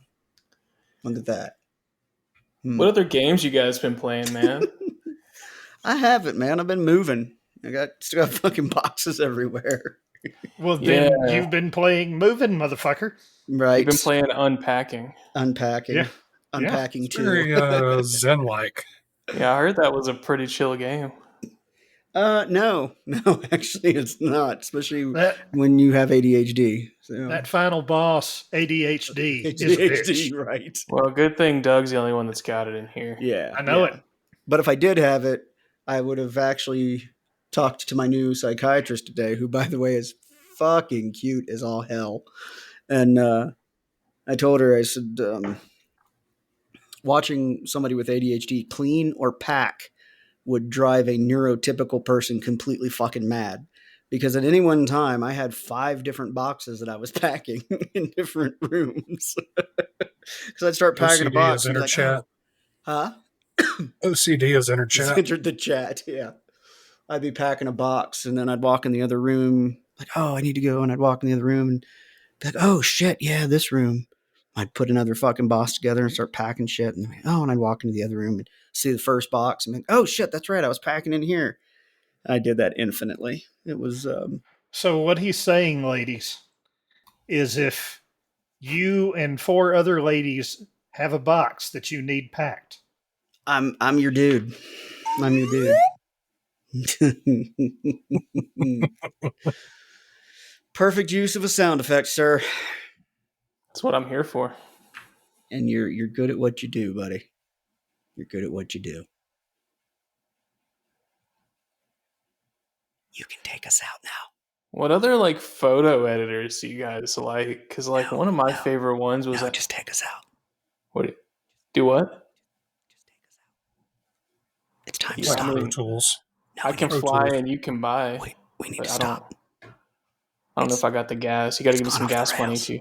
Look at that. What other games you guys been playing, man? I haven't, man. I've been moving. Still got fucking boxes everywhere. Well, then you've been playing moving, motherfucker. Right. You've been playing unpacking. Yeah. Unpacking too. Very zen-like. Yeah, I heard that was a pretty chill game. No, actually it's not, especially when you have ADHD. So. That final boss, ADHD is a bitch. Right. Well, good thing Doug's the only one that's got it in here. Yeah. I know it. But if I did have it, I would have actually talked to my new psychiatrist today, who, by the way, is fucking cute as all hell. And I told her, I said, watching somebody with ADHD clean or pack would drive a neurotypical person completely fucking mad. Because at any one time, I had 5 different boxes that I was packing in different rooms. Because I'd start packing a box. OCD has entered chat. Huh? OCD has entered chat. Entered the chat, yeah. I'd be packing a box, and then I'd walk in the other room, like, oh, I need to go. And I'd walk in the other room and be like, oh, shit, yeah, this room. I'd put another fucking box together and start packing shit. And and I'd walk into the other room and see the first box and be like, oh, shit, that's right. I was packing in here. I did that infinitely. It was. So what he's saying, ladies, is if you and 4 other ladies have a box that you need packed, I'm your dude. I'm your dude. Perfect use of a sound effect, sir. That's what I'm here for. And you're good at what you do, buddy. You're good at what you do. You can take us out now. What other like photo editors do you guys like? Because one of my favorite ones was just take us out. What? Do what? It's time to stop. Pro Tools. I can fly and you can buy. We need to stop. I don't know if I got the gas. You got to give me some gas money too.